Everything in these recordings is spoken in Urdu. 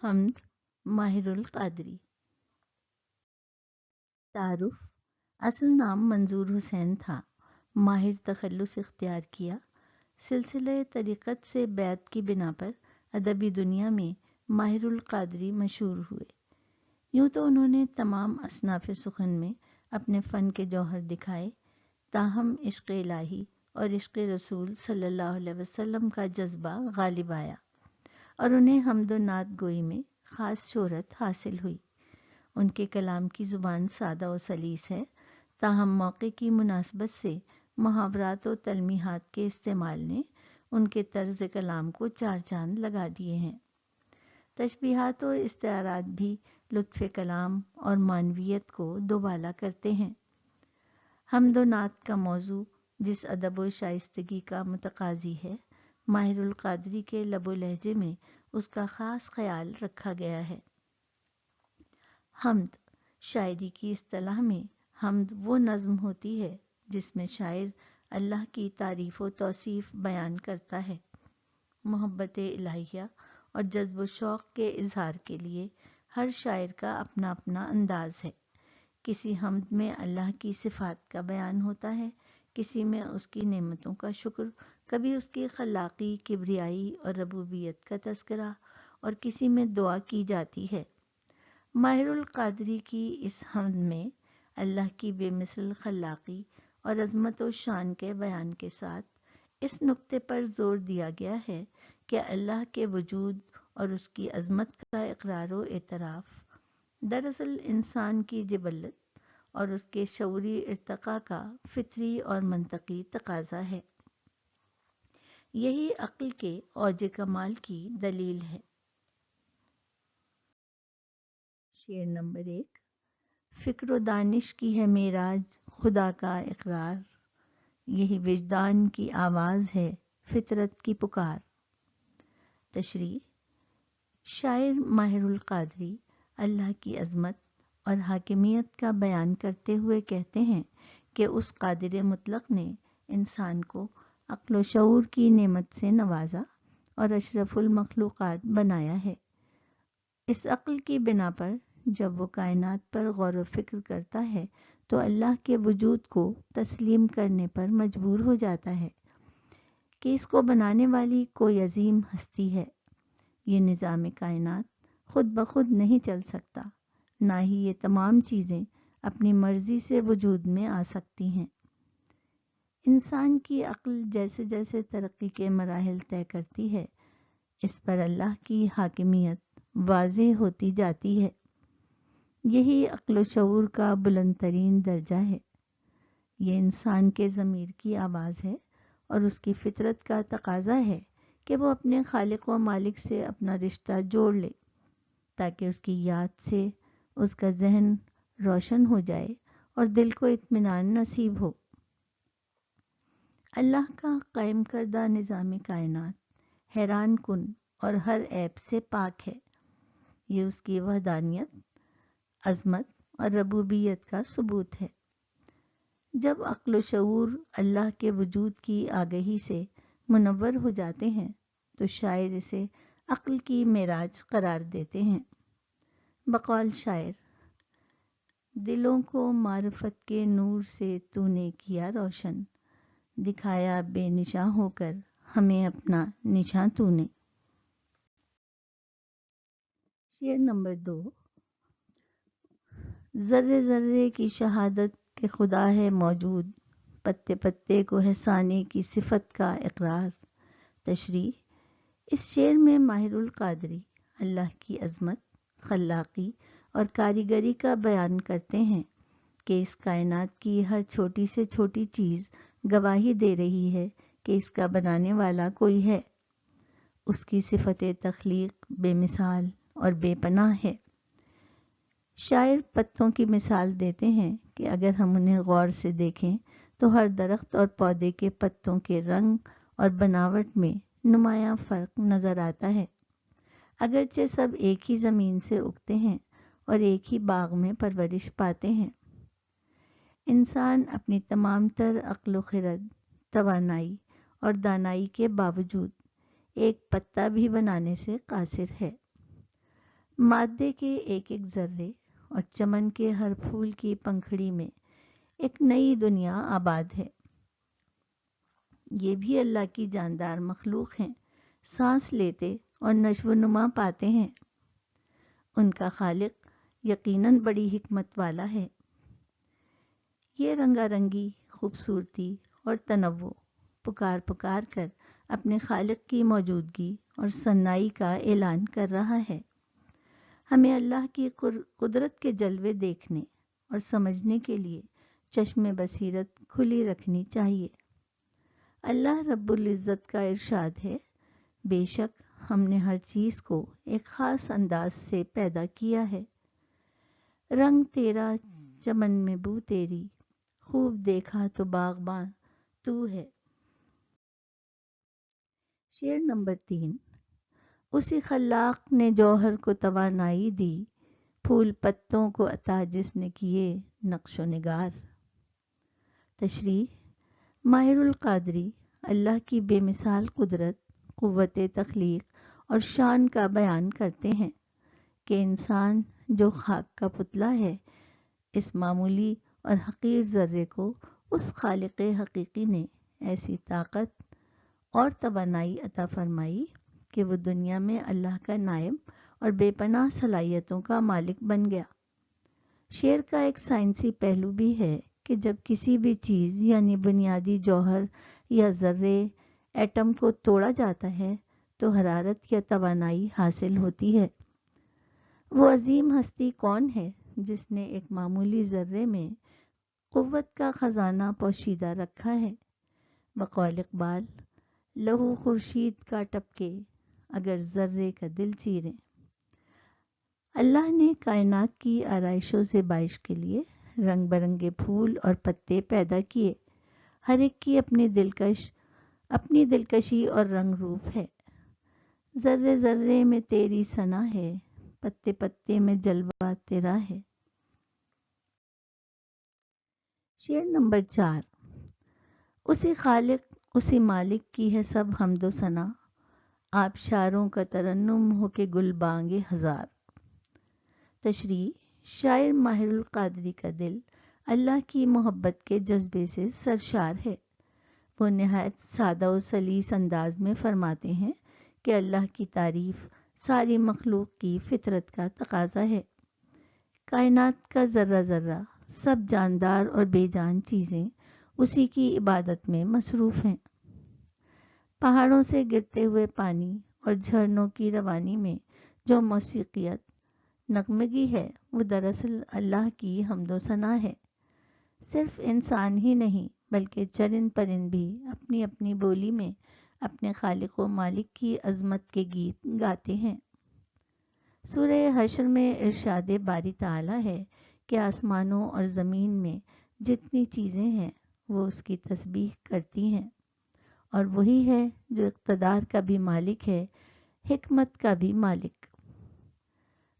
حمد ماہر القادری۔ تعارف: اصل نام منظور حسین تھا، ماہر تخلص اختیار کیا، سلسلہ طریقت سے بیعت کی بنا پر ادبی دنیا میں ماہر القادری مشہور ہوئے۔ یوں تو انہوں نے تمام اصناف سخن میں اپنے فن کے جوہر دکھائے، تاہم عشق الہی اور عشق رسول صلی اللہ علیہ وسلم کا جذبہ غالب آیا اور انہیں حمد و نعت گوئی میں خاص شہرت حاصل ہوئی۔ ان کے کلام کی زبان سادہ و سلیس ہے، تاہم موقع کی مناسبت سے محاورات و تلمیحات کے استعمال نے ان کے طرز کلام کو چار چاند لگا دیے ہیں۔ تشبیہات و استعارات بھی لطف کلام اور معنویت کو دوبالا کرتے ہیں۔ حمد و نعت کا موضوع جس ادب و شائستگی کا متقاضی ہے، ماہر القادری کے لب و لہجے میں اس کا خاص خیال رکھا گیا ہے۔ حمد شاعری کی اصطلاح میں حمد وہ نظم ہوتی ہے جس میں شاعر اللہ کی تعریف و توصیف بیان کرتا ہے۔ محبت الہیہ اور جذب و شوق کے اظہار کے لیے ہر شاعر کا اپنا اپنا انداز ہے۔ کسی حمد میں اللہ کی صفات کا بیان ہوتا ہے، کسی میں اس کی نعمتوں کا شکر، کبھی اس کی خلاقی، کبریائی اور ربوبیت کا تذکرہ، اور کسی میں دعا کی جاتی ہے۔ ماہر القادری کی اس حمد میں اللہ کی بے مثل خلاقی اور عظمت و شان کے بیان کے ساتھ اس نقطے پر زور دیا گیا ہے کہ اللہ کے وجود اور اس کی عظمت کا اقرار و اعتراف دراصل انسان کی جبلت اور اس کے شعوری ارتقاء کا فطری اور منطقی تقاضا ہے۔ یہی عقل کے اوج کمال کی دلیل ہے۔ شعر نمبر 1: فکر و دانش کی ہے معراج خدا کا اقرار، یہی وجدان کی آواز ہے فطرت کی پکار۔ تشریح: شاعر ماہر القادری اللہ کی عظمت اور حاکمیت کا بیان کرتے ہوئے کہتے ہیں کہ اس قادر مطلق نے انسان کو عقل و شعور کی نعمت سے نوازا اور اشرف المخلوقات بنایا ہے۔ اس عقل کی بنا پر جب وہ کائنات پر غور و فکر کرتا ہے تو اللہ کے وجود کو تسلیم کرنے پر مجبور ہو جاتا ہے کہ اس کو بنانے والی کوئی عظیم ہستی ہے۔ یہ نظام کائنات خود بخود نہیں چل سکتا، نہ ہی یہ تمام چیزیں اپنی مرضی سے وجود میں آ سکتی ہیں۔ انسان کی عقل جیسے جیسے ترقی کے مراحل طے کرتی ہے، اس پر اللہ کی حاکمیت واضح ہوتی جاتی ہے۔ یہی عقل و شعور کا بلند ترین درجہ ہے۔ یہ انسان کے ضمیر کی آواز ہے اور اس کی فطرت کا تقاضا ہے کہ وہ اپنے خالق و مالک سے اپنا رشتہ جوڑ لے تاکہ اس کی یاد سے اس کا ذہن روشن ہو جائے اور دل کو اطمینان نصیب ہو۔ اللہ کا قائم کردہ نظام کائنات حیران کن اور ہر عیب سے پاک ہے۔ یہ اس کی وحدانیت، عظمت اور ربوبیت کا ثبوت ہے۔ جب عقل و شعور اللہ کے وجود کی آگہی سے منور ہو جاتے ہیں تو شاعر اسے عقل کی معراج قرار دیتے ہیں۔ بقول شاعر: دلوں کو معرفت کے نور سے تو نے کیا روشن، دکھایا بے نشاں ہو کر ہمیں اپنا نشاں تو نے۔ شعر نمبر 2: ذرے ذرے کی شہادت کہ خدا ہے موجود، پتے پتے کو احسانے کی صفت کا اقرار۔ تشریح: اس شعر میں ماہر القادری اللہ کی عظمت، خلاقی اور کاریگری کا بیان کرتے ہیں کہ اس کائنات کی ہر چھوٹی سے چھوٹی چیز گواہی دے رہی ہے کہ اس کا بنانے والا کوئی ہے۔ اس کی صفت تخلیق بے مثال اور بے پناہ ہے۔ شاعر پتوں کی مثال دیتے ہیں کہ اگر ہم انہیں غور سے دیکھیں تو ہر درخت اور پودے کے پتوں کے رنگ اور بناوٹ میں نمایاں فرق نظر آتا ہے، اگرچہ سب ایک ہی زمین سے اگتے ہیں اور ایک ہی باغ میں پرورش پاتے ہیں۔ انسان اپنی تمام تر عقل و خرد، توانائی اور دانائی کے باوجود ایک پتا بھی بنانے سے قاصر ہے۔ مادے کے ایک ایک ذرے اور چمن کے ہر پھول کی پنکھڑی میں ایک نئی دنیا آباد ہے۔ یہ بھی اللہ کی جاندار مخلوق ہیں، سانس لیتے اور نشو و نما پاتے ہیں۔ ان کا خالق یقیناً بڑی حکمت والا ہے۔ یہ رنگا رنگی، خوبصورتی اور تنوع پکار پکار کر اپنے خالق کی موجودگی اور ثنائی کا اعلان کر رہا ہے۔ ہمیں اللہ کی قدرت کے جلوے دیکھنے اور سمجھنے کے لیے چشم بصیرت کھلی رکھنی چاہیے۔ اللہ رب العزت کا ارشاد ہے، بے شک ہم نے ہر چیز کو ایک خاص انداز سے پیدا کیا ہے۔ رنگ تیرا چمن میں بو تیری، خوب دیکھا تو باغباں تو ہے۔ شعر نمبر 3۔ اسی خلاق نے جوہر کو توانائی دی، پھول پتوں کو عطا جس نے کیے نقش و نگار۔ تشریح: ماہر القادری اللہ کی بے مثال قدرت، قوت تخلیق اور شان کا بیان کرتے ہیں کہ انسان جو خاک کا پتلا ہے، اس معمولی اور حقیر ذرے کو اس خالق حقیقی نے ایسی طاقت اور توانائی عطا فرمائی کہ وہ دنیا میں اللہ کا نائب اور بے پناہ صلاحیتوں کا مالک بن گیا۔ شعر کا ایک سائنسی پہلو بھی ہے کہ جب کسی بھی چیز یعنی بنیادی جوہر یا ذرے ایٹم کو توڑا جاتا ہے تو حرارت یا توانائی حاصل ہوتی ہے۔ وہ عظیم ہستی کون ہے جس نے ایک معمولی ذرے میں قوت کا خزانہ پوشیدہ رکھا ہے؟ بقول اقبال، لہو خورشید کا ٹپکے اگر ذرے کا دل چیریں۔ اللہ نے کائنات کی آرائش و زیبائش کے لیے رنگ برنگے پھول اور پتے پیدا کیے، ہر ایک کی اپنی دلکشی اور رنگ روپ ہے۔ ذرے ذرے میں تیری ثنا ہے، پتے پتے میں جلوہ تیرا ہے۔ شعر نمبر 4۔ اسی خالق اسی مالک کی ہے سب حمد و ثنا، آبشاروں کا ترنم ہو کے گل بانگے ہزار۔ تشریح: شاعر ماہر القادری کا دل اللہ کی محبت کے جذبے سے سرشار ہے۔ وہ نہایت سادہ و سلیس انداز میں فرماتے ہیں کہ اللہ کی تعریف ساری مخلوق کی فطرت کا تقاضا ہے۔ کائنات کا ذرہ ذرہ، سب جاندار اور بے جان چیزیں اسی کی عبادت میں مصروف ہیں۔ پہاڑوں سے گرتے ہوئے پانی اور جھرنوں کی روانی میں جو موسیقیت، نغمگی ہے، وہ دراصل اللہ کی حمد و ثنا ہے۔ صرف انسان ہی نہیں بلکہ چرند پرند بھی اپنی اپنی بولی میں اپنے خالق و مالک کی عظمت کے گیت گاتے ہیں۔ سورہ حشر میں ارشاد باری تعالی ہے کہ آسمانوں اور زمین میں جتنی چیزیں ہیں وہ اس کی تسبیح کرتی ہیں، اور وہی ہے جو اقتدار کا بھی مالک ہے، حکمت کا بھی مالک۔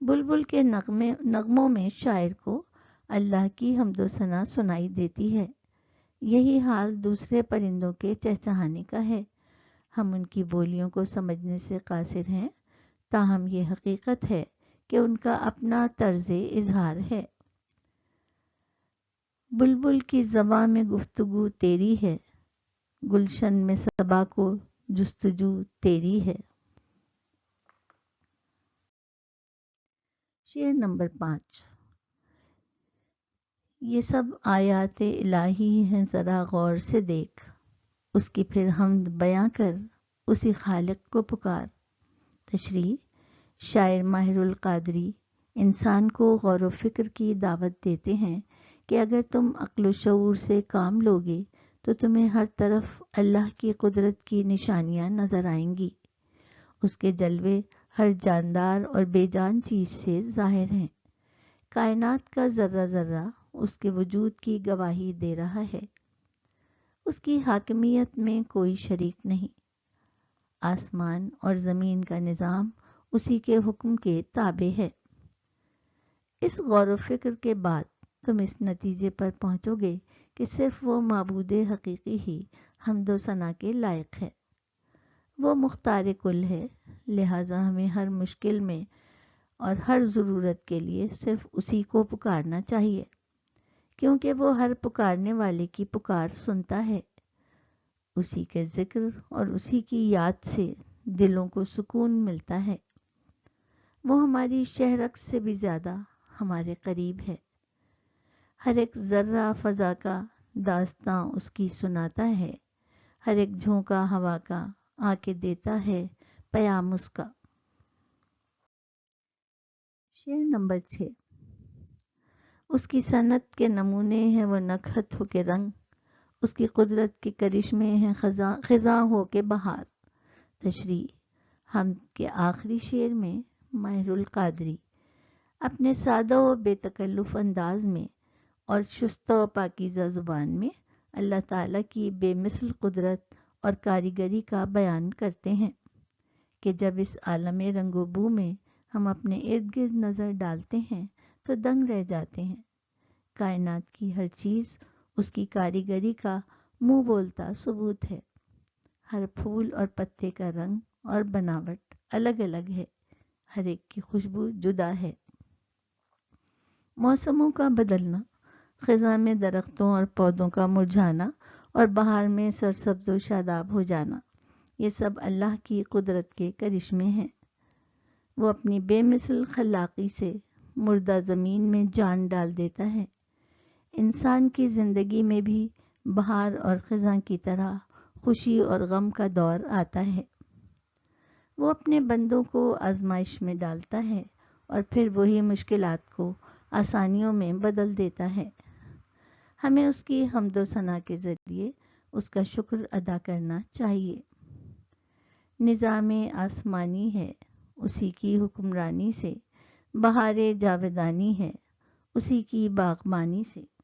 بلبل کے نغموں میں شاعر کو اللہ کی حمد و ثنا سنائی دیتی ہے۔ یہی حال دوسرے پرندوں کے چہچہانے کا ہے۔ ہم ان کی بولیوں کو سمجھنے سے قاصر ہیں، تاہم یہ حقیقت ہے کہ ان کا اپنا طرز اظہار ہے۔ بلبل کی زباں میں گفتگو تیری ہے، گلشن میں صبا کو جستجو تیری ہے۔ شعر نمبر 5۔ یہ سب آیات الہی ہیں ذرا غور سے دیکھ، اس کی پھر حمد بیاں کر اسی خالق کو پکار۔ تشریح: شاعر ماہر القادری انسان کو غور و فکر کی دعوت دیتے ہیں کہ اگر تم عقل و شعور سے کام لوگے تو تمہیں ہر طرف اللہ کی قدرت کی نشانیاں نظر آئیں گی۔ اس کے جلوے ہر جاندار اور بے جان چیز سے ظاہر ہیں۔ کائنات کا ذرہ ذرہ اس کے وجود کی گواہی دے رہا ہے۔ اس کی حاکمیت میں کوئی شریک نہیں۔ آسمان اور زمین کا نظام اسی کے حکم کے تابع ہے۔ اس غور و فکر کے بعد تم اس نتیجے پر پہنچو گے کہ صرف وہ معبود حقیقی ہی حمد و ثنا کے لائق ہے۔ وہ مختار کل ہے، لہٰذا ہمیں ہر مشکل میں اور ہر ضرورت کے لیے صرف اسی کو پکارنا چاہیے، کیونکہ وہ ہر پکارنے والے کی پکار سنتا ہے۔ اسی کے ذکر اور اسی کی یاد سے دلوں کو سکون ملتا ہے۔ وہ ہماری شہرک سے بھی زیادہ ہمارے قریب ہے۔ ہر ایک ذرہ فضا کا داستاں اس کی سناتا ہے، ہر ایک جھونکا ہوا کا آ کے دیتا ہے پیام اس کا۔ شعر نمبر 6۔ اس کی صنعت کے نمونے ہیں وہ نکہت ہو کے رنگ، اس کی قدرت کے کرشمے ہیں خزاں ہو کے بہار۔ تشریح۔ حمد کے آخری شعر میں ماہر القادری اپنے سادہ و بے تکلف انداز میں اور شستہ و پاکیزہ زبان میں اللہ تعالیٰ کی بے مثل قدرت اور کاریگری کا بیان کرتے ہیں کہ جب اس عالم رنگ و بو میں ہم اپنے ارد گرد نظر ڈالتے ہیں تو دنگ رہ جاتے ہیں۔ کائنات کی ہر چیز اس کی کاریگری کا منہ بولتا ثبوت ہے۔ ہر پھول اور پتے کا رنگ اور بناوٹ الگ الگ ہے، ہر ایک کی خوشبو جدا ہے۔ موسموں کا بدلنا، خزاں میں درختوں اور پودوں کا مرجھانا اور بہار میں سرسبز و شاداب ہو جانا، یہ سب اللہ کی قدرت کے کرشمے ہیں۔ وہ اپنی بے مثل خلاقی سے مردہ زمین میں جان ڈال دیتا ہے۔ انسان کی زندگی میں بھی بہار اور خزاں کی طرح خوشی اور غم کا دور آتا ہے۔ وہ اپنے بندوں کو آزمائش میں ڈالتا ہے اور پھر وہی مشکلات کو آسانیوں میں بدل دیتا ہے۔ ہمیں اس کی حمد و ثنا کے ذریعے اس کا شکر ادا کرنا چاہیے۔ نظام آسمانی ہے اسی کی حکمرانی سے، بہار جاودانی ہے اسی کی باغبانی سے۔